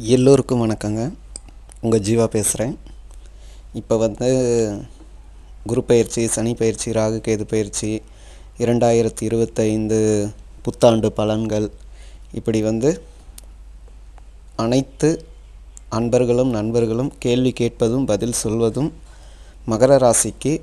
எல்லோருக்கும் வணக்கங்க. உங்கள் ஜீவா பேசுகிறேன். இப்போ குரு பயிற்சி, சனி பயிற்சி, ராகு கேது பயிற்சி, 2025 புத்தாண்டு பலன்கள், இப்படி அனைத்து அன்பர்களும் நண்பர்களும் கேள்வி கேட்பதும் பதில் சொல்வதும் மகர ராசிக்கு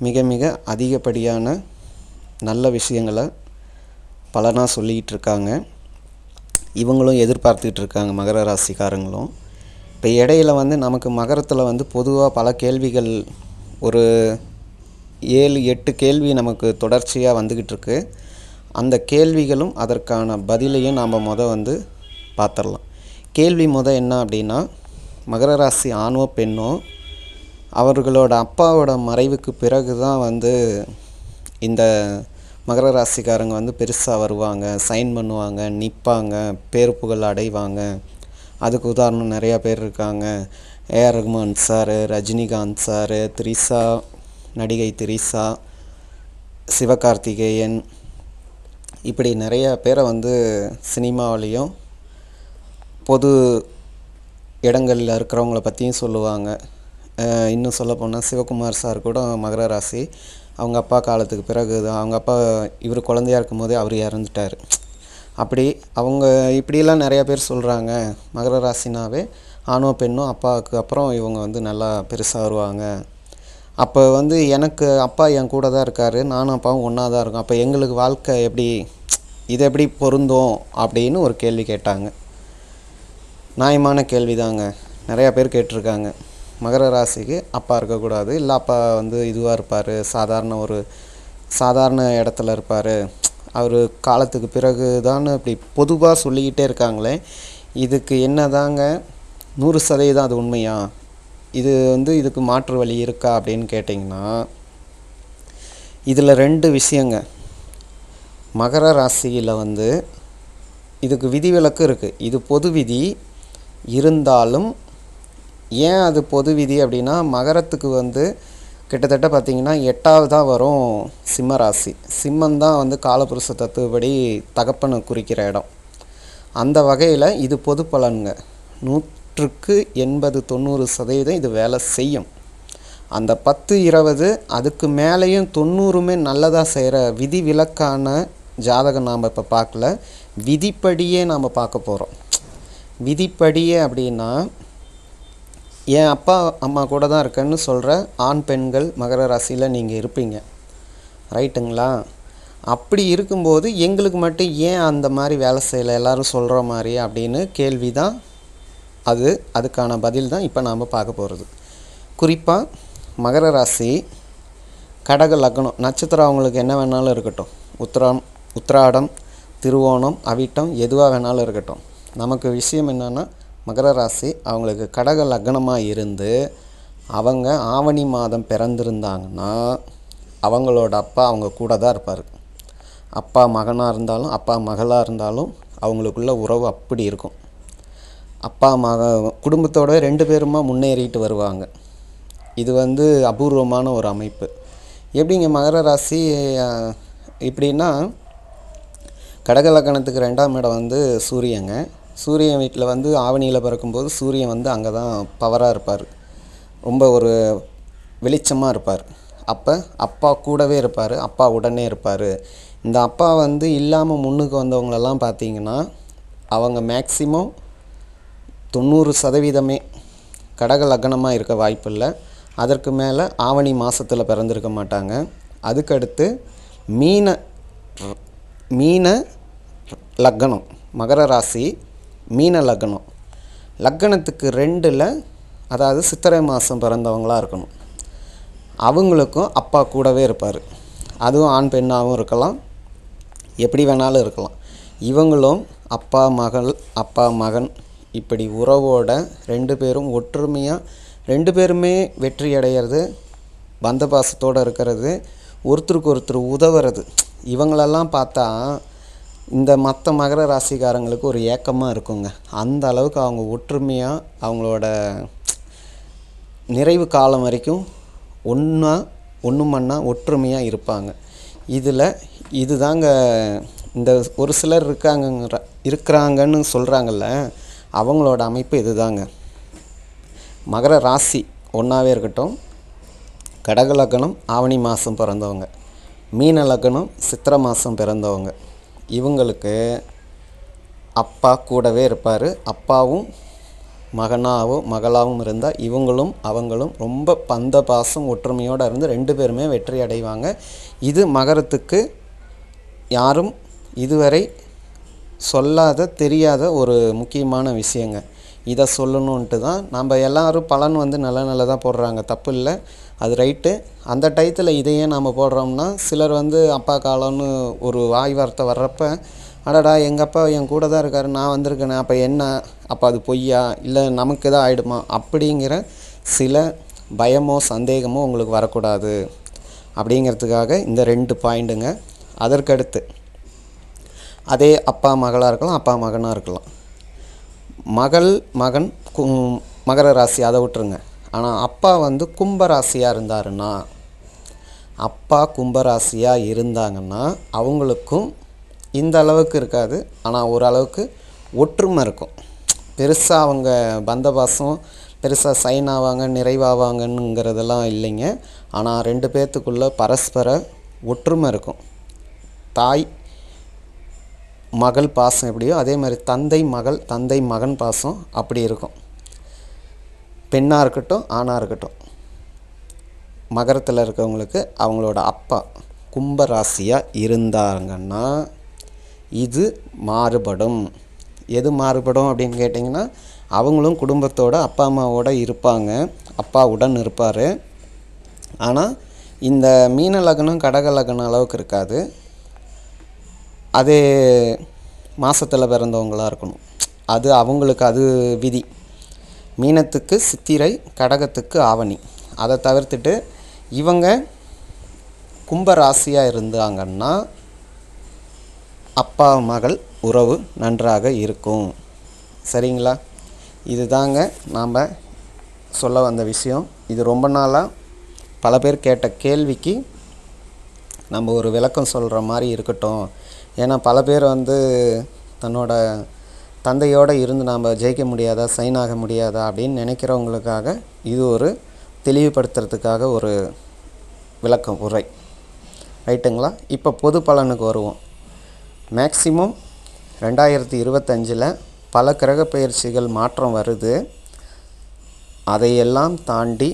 மிக மிக அதிகப்படியான நல்ல விஷயங்களை பலனாக சொல்லிக்கிட்டு இருக்காங்க. இவங்களும் எதிர்பார்த்துக்கிட்டு இருக்காங்க, மகர ராசிக்காரங்களும். இப்போ இடையில் நமக்கு மகரத்தில் பொதுவாக பல கேள்விகள், ஒரு 7-8 கேள்வி நமக்கு தொடர்ச்சியாக வந்துக்கிட்டு இருக்கு. அந்த கேள்விகளும் அதற்கான பதிலையும் நாம் பார்த்துடலாம். கேள்வி என்ன அப்படின்னா, மகர ராசி ஆணோ பெண்ணோ அவர்களோட அப்பாவோட மறைவுக்கு பிறகு தான் இந்த மகர ராசிக்காரங்க பெருசாக வருவாங்க, சைன் பண்ணுவாங்க, நிற்பாங்க, பேர் புகழ் அடைவாங்க. அதுக்கு உதாரணம் நிறையா பேர் இருக்காங்க. ஏஆர் ரஹ்மான் சார், ரஜினிகாந்த் சார், நடிகை திரிஷா, சிவகார்த்திகேயன், இப்படி நிறையா பேரை சினிமாவிலையும் பொது இடங்களில் இருக்கிறவங்கள பற்றியும் சொல்லுவாங்க. இன்னும் சொல்லப்போனால் சிவகுமார் சார் கூட மகர ராசி. அவங்க அப்பா காலத்துக்கு பிறகு அவங்க அப்பா இவர் குழந்தையாக இருக்கும்போதே அவர் இறந்துட்டார். அப்படி அவங்க இப்படியெல்லாம் நிறையா பேர் சொல்கிறாங்க, மகர ராசினாவே ஆணோ பெண்ணோ அப்பாவுக்கு அப்புறம் இவங்க நல்லா பெருசாக வருவாங்க. அப்போ எனக்கு அப்பா என் கூட தான் இருக்கார், நானும் அப்பாவும் ஒன்றா தான் இருக்கோம், அப்போ எங்களுக்கு வாழ்க்கை எப்படி, இது எப்படி பொருந்தும் அப்படின்னு ஒரு கேள்வி கேட்டாங்க. நியாயமான கேள்வி தாங்க, நிறையா பேர் கேட்டிருக்காங்க. மகர ராசிக்கு அப்பா இருக்கக்கூடாது, இல்லை அப்பா இதுவாக இருப்பார், சாதாரண இடத்துல இருப்பார், அவர் காலத்துக்கு பிறகு தான் இப்படி பொதுவாக சொல்லிக்கிட்டே இருக்காங்களே. இதுக்கு என்ன தாங்க 100% அது உண்மையா? இது இதுக்கு மாற்று வழி இருக்கா அப்படின்னு கேட்டிங்கன்னா, இதில் 2 விஷயங்க. மகர ராசியில் இதுக்கு விதிவிலக்கு இருக்குது. இது பொது விதி இருந்தாலும், ஏன் அது பொது விதி அப்படின்னா, மகரத்துக்கு கிட்டத்தட்ட பார்த்திங்கன்னா 8ஆவதாக வரும் சிம்ம ராசி. சிம்மந்தான் காலபுருஷ தத்துவப்படி தகப்பனை குறிக்கிற இடம். அந்த வகையில் இது பொது பலனுங்க. 100க்கு 80-90% இது வேலை செய்யும். அந்த 10-20 அதுக்கு மேலேயும் 90மே நல்லதாக செய்கிற விதிவிலக்கான ஜாதகம் நாம் இப்போ பார்க்கல, விதிப்படியே நாம் பார்க்க போகிறோம். விதிப்படியே அப்படின்னா, என் அப்பா அம்மா கூட தான் இருக்கேன்னு சொல்கிற ஆண் பெண்கள் மகர ராசியில் நீங்கள் இருப்பீங்க, ரைட்டுங்களா? அப்படி இருக்கும்போது எங்களுக்கு மட்டும் ஏன் அந்த மாதிரி வேலை செய்யலை எல்லோரும் சொல்கிற மாதிரி அப்படின்னு கேள்வி தான் அது. அதுக்கான பதில் தான் இப்போ நாம் பார்க்க போகிறது. குறிப்பாக மகர ராசி கடக லக்னம், நட்சத்திரம் அவங்களுக்கு என்ன வேணாலும் இருக்கட்டும், உத்திராடம், திருவோணம், அவிட்டம், எதுவாக வேணாலும் இருக்கட்டும். நமக்கு விஷயம் என்னென்னா, மகர ராசி அவங்களுக்கு கடக லக்னமாக இருந்து அவங்க ஆவணி மாதம் பிறந்திருந்தாங்கன்னா அவங்களோட அப்பா அவங்க கூட தான் இருப்பார். அப்பா மகனாக இருந்தாலும் அப்பா மகளாக இருந்தாலும் அவங்களுக்குள்ள உறவு அப்படி இருக்கும். அப்பா குடும்பத்தோட 2 பேருமா முன்னேறிட்டு வருவாங்க. இது அபூர்வமான ஒரு அமைப்பு. எப்படிங்க மகர ராசி இப்படின்னா, கடக லக்னத்துக்கு 2ஆம் இடம் சூரியங்க. சூரியன் வீட்டில் ஆவணியில் பிறக்கும்போது சூரியன் அங்கே தான் பவராக இருப்பார், ரொம்ப ஒரு வெளிச்சமாக இருப்பார். அப்போ அப்பா கூடவே இருப்பார், அப்பா உடனே இருப்பார். இந்த அப்பா இல்லாமல் முன்னுக்கு வந்தவங்களெல்லாம் பார்த்திங்கன்னா அவங்க மேக்சிமம் 90% கடக லக்னமாக இருக்க வாய்ப்பில்லை. அதற்கு மேலே ஆவணி மாதத்தில் பிறந்திருக்க மாட்டாங்க. அதுக்கடுத்து மீன லக்னம், மகர ராசி மீன லக்னம். லக்னத்துக்கு 2ல், அதாவது சித்திரை மாதம் பிறந்தவங்களாக இருக்கணும். அவங்களுக்கும் அப்பா கூடவே இருப்பார். அதுவும் ஆண் பெண்ணாகவும் இருக்கலாம், எப்படி வேணாலும் இருக்கலாம். இவங்களும் அப்பா மகள், அப்பா மகன், இப்படி உறவோட 2 பேரும் ஒற்றுமையாக 2 பேருமே வெற்றி அடைகிறது, பந்த பாசத்தோடு இருக்கிறது, ஒருத்தருக்கு ஒருத்தர் உதவுறது. இவங்களெல்லாம் பார்த்தா இந்த மற்ற மகர ராசிக்காரங்களுக்கு ஒரு ஏக்கமாக இருக்குங்க. அந்த அளவுக்கு அவங்க ஒற்றுமையாக அவங்களோட நிறைவு காலம் வரைக்கும் ஒன்றுமன்னா ஒற்றுமையாக இருப்பாங்க. இதுதாங்க இந்த ஒரு சிலர் இருக்கிறாங்கன்னு சொல்கிறாங்கல்ல, அவங்களோட அமைப்பு இதுதாங்க. மகர ராசி ஒன்றாவே இருக்கட்டும். கடக லக்னம் ஆவணி மாதம் பிறந்தவங்க, மீன லக்னம் சித்திரை மாதம் பிறந்தவங்க, இவங்களுக்கு அப்பா கூடவே இருப்பார். அப்பாவும் மகளாகவும் இருந்தால் இவங்களும் அவங்களும் ரொம்ப பந்த பாசம் ஒற்றுமையோடு இருந்து 2 பேருமே வெற்றி அடைவாங்க. இது மகரத்துக்கு யாரும் இதுவரை சொல்லாத தெரியாத ஒரு முக்கியமான விஷயங்க. இதை சொல்லணுன்ட்டு தான் நம்ம எல்லோரும் பலன் நல்லதாக போடுறாங்க, தப்பு இல்லை, அது ரைட்டு. அந்த டயத்தில் இதையே நாம் போடுறோம்னா சிலர் அப்பா காலம்னு ஒரு வாய் வார்த்தை வர்றப்ப, அடடா எங்கள் அப்பா என் கூட தான் இருக்கார், நான் வந்திருக்கேனே, அப்போ என்ன, அப்போ அது பொய்யா, இல்லை நமக்கு தான் ஆகிடுமா, அப்படிங்கிற சில பயமோ சந்தேகமோ உங்களுக்கு வரக்கூடாது அப்படிங்கிறதுக்காக இந்த 2 பாயிண்ட்டுங்க. அதற்கடுத்து அதே அப்பா மகளாக இருக்கலாம், அப்பா மகனாக இருக்கலாம். மகன் மகர ராசி அதை விட்டுருங்க. ஆனால் அப்பா கும்பராசியாக இருந்தாருன்னா, அப்பா கும்பராசியாக இருந்தாங்கன்னா அவங்களுக்கும் இந்த அளவுக்கு இருக்காது, ஆனால் ஓரளவுக்கு ஒற்றுமை இருக்கும். பெருசாக அவங்க பந்தபாசம் பெருசாக சைன் ஆவாங்க நிறைவாவாங்கங்கிறதெல்லாம் இல்லைங்க. ஆனால் 2 பேர்த்துக்குள்ளே பரஸ்பர ஒற்றுமை இருக்கும். தாய் மகள் பாசம் எப்படியோ அதே மாதிரி தந்தை மகன் பாசம் அப்படி இருக்கும். பெண்ணாக இருக்கட்டும் ஆணாக இருக்கட்டும், மகரத்தில் இருக்கவங்களுக்கு அவங்களோட அப்பா கும்பராசியாக இருந்தாங்கன்னா இது மாறுபடும். எது மாறுபடும் அப்படின்னு கேட்டிங்கன்னா, அவங்களும் குடும்பத்தோட அப்பா அம்மாவோடு இருப்பாங்க, அப்பாவுடன் இருப்பார். ஆனால் இந்த மீன லக்னம் கடக லக்னம் அளவுக்கு இருக்காது. அதே மாதத்தில் பிறந்தவங்களாக இருக்கணும், அது அவங்களுக்கு அது விதி. மீனத்துக்கு சித்திரை, கடகத்துக்கு ஆவணி. அதை தவிர்த்துட்டு இவங்க கும்பராசியாக இருந்தாங்கன்னா அப்பா மகள் உறவு நன்றாக இருக்கும். சரிங்களா? இதுதாங்க நாம் சொல்ல வந்த விஷயம். இது ரொம்ப நாளாக பல பேர் கேட்ட கேள்விக்கு நம்ம ஒரு விளக்கம் சொல்கிற மாதிரி இருக்கட்டும். ஏன்னா பல பேர் தன்னோட தந்தையோடு இருந்து நாம் ஜெயிக்க முடியாதா, சைன் ஆக முடியாதா அப்படின்னு நினைக்கிறவங்களுக்காக இது ஒரு தெளிவுபடுத்துறதுக்காக ஒரு விளக்கம் உரை. ரைட்டுங்களா? இப்போ பொது பலனுக்கு வருவோம். மேக்சிமம் 2025 பல கிரக பயிற்சிகள் மாற்றம் வருது. அதையெல்லாம் தாண்டி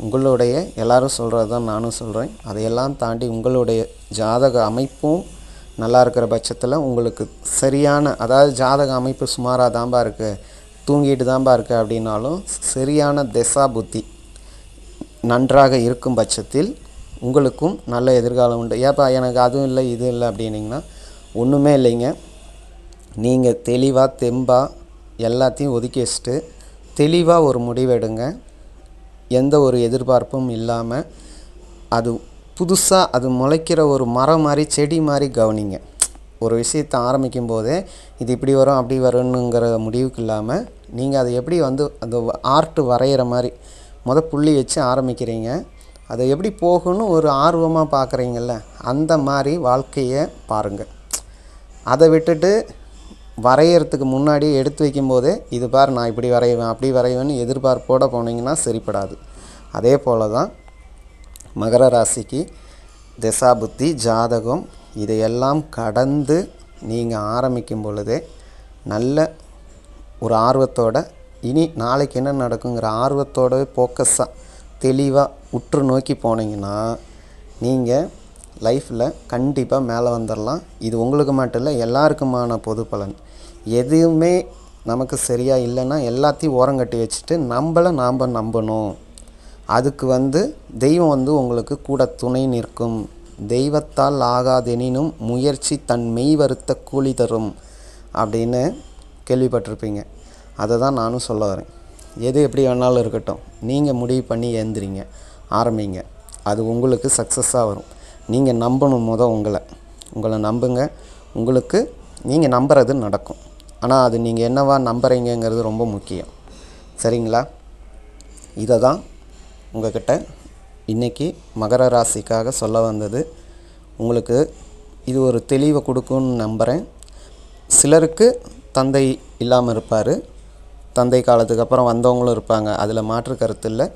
உங்களுடைய எல்லோரும் சொல்கிறது தான் நானும் சொல்கிறேன், அதையெல்லாம் தாண்டி உங்களுடைய ஜாதக அமைப்பும் நல்லா இருக்கிற பட்சத்தில் உங்களுக்கு சரியான, அதாவது ஜாதக அமைப்பு சுமாராக தான்பா இருக்குது, தூங்கிட்டு தான்பா இருக்குது அப்படின்னாலும் சரியான திசா புத்தி நன்றாக இருக்கும் பட்சத்தில் உங்களுக்கும் நல்ல எதிர்காலம் உண்டு. ஏப்பா எனக்கு அதுவும் இல்லை இது இல்லை அப்படின்னிங்கன்னா ஒன்றுமே இல்லைங்க. நீங்கள் தெளிவாக தெம்பாக எல்லாத்தையும் ஒதுக்கி வச்சுட்டு தெளிவாக ஒரு முடிவெடுங்க. எந்த ஒரு எதிர்பார்ப்பும் இல்லாமல் அது புதுசாக அது முளைக்கிற ஒரு மரம் மாதிரி செடி மாதிரி கவனிங்க. ஒரு விஷயத்தை ஆரம்பிக்கும் போதே இது இப்படி வரும் அப்படி வரும்னுங்கிற முடிவுக்கு இல்லாமல் நீங்கள் அதை எப்படி அந்த ஆர்ட் வரைகிற மாதிரி புள்ளி வச்சு ஆரம்பிக்கிறீங்க, அதை எப்படி போகணும்னு ஒரு ஆர்வமாக பார்க்குறீங்கள்ல, அந்த மாதிரி வாழ்க்கையை பாருங்கள். அதை விட்டுட்டு வரைகிறதுக்கு முன்னாடி எடுத்து வைக்கும்போதே இது பார் நான் இப்படி வரைவேன் அப்படி வரைவேன்னு எதிர்பார்ப்போடு போனீங்கன்னா சரிப்படாது. அதே போல் தான் மகர ராசிக்கு திசா புத்தி ஜாதகம் இதையெல்லாம் கடந்து நீங்கள் ஆரம்பிக்கும் பொழுதே நல்ல ஒரு ஆர்வத்தோட இனி நாளைக்கு என்ன நடக்குங்கிற ஆர்வத்தோட ஃபோக்கஸாக தெளிவாக உற்று நோக்கி போனீங்கன்னா நீங்கள் லைஃப்பில் கண்டிப்பாக மேலே வந்துடலாம். இது உங்களுக்கு மட்டும் இல்லை, எல்லாருக்குமான பொது பலன். எதுவுமே நமக்கு சரியாக இல்லைன்னா எல்லாத்தையும் ஓரங்கட்டி வச்சுட்டு நம்மளை நாம் நம்பணும். அதுக்கு தெய்வம் உங்களுக்கு கூட துணை நிற்கும். தெய்வத்தால் ஆகாதெனினும் முயற்சி தன் மெய் வருத்த கூலி தரும் அப்படின்னு கேள்விப்பட்டிருப்பீங்க. அதை தான் நானும் சொல்ல வரேன். எது எப்படி வேணாலும் இருக்கட்டும், நீங்கள் முடிவு பண்ணி ஏந்திரிங்க, ஆரம்பிங்க. அது உங்களுக்கு சக்ஸஸாக வரும். நீங்கள் நம்பணும், உங்களை நம்புங்க. உங்களுக்கு நீங்கள் நம்புறது நடக்கும். ஆனால் அது நீங்கள் என்னவா நம்புறீங்கிறது ரொம்ப முக்கியம். சரிங்களா? இதை தான் உங்கள்கிட்ட இன்றைக்கி மகர ராசிக்காக சொல்ல வந்தது. உங்களுக்கு இது ஒரு தெளிவை கொடுக்கும்னு நம்புகிறேன். சிலருக்கு தந்தை இல்லாமல் இருப்பார், தந்தை காலத்துக்கு அப்புறம் வந்தவங்களும் இருப்பாங்க, அதில் மாற்று கருத்து இல்லை.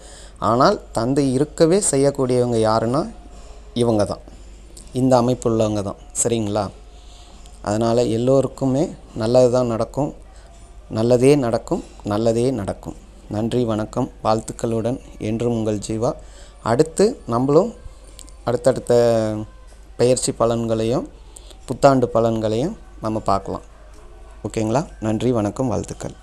ஆனால் தந்தை இருக்கவே செய்யக்கூடியவங்க யாருன்னா இவங்க தான், இந்த அமைப்பு உள்ளவங்க தான். சரிங்களா? அதனால் எல்லோருக்குமே நல்லது தான் நடக்கும், நல்லதே நடக்கும், நல்லதே நடக்கும். நன்றி, வணக்கம், வாழ்த்துக்களுடன் என்றும் உங்கள் ஜீவா. அடுத்து நம்மளும் அடுத்தடுத்த பெயர்ச்சி பலன்களையும் புத்தாண்டு பலன்களையும் நம்ம பார்க்கலாம். ஓகேங்களா? நன்றி, வணக்கம், வாழ்த்துக்கள்.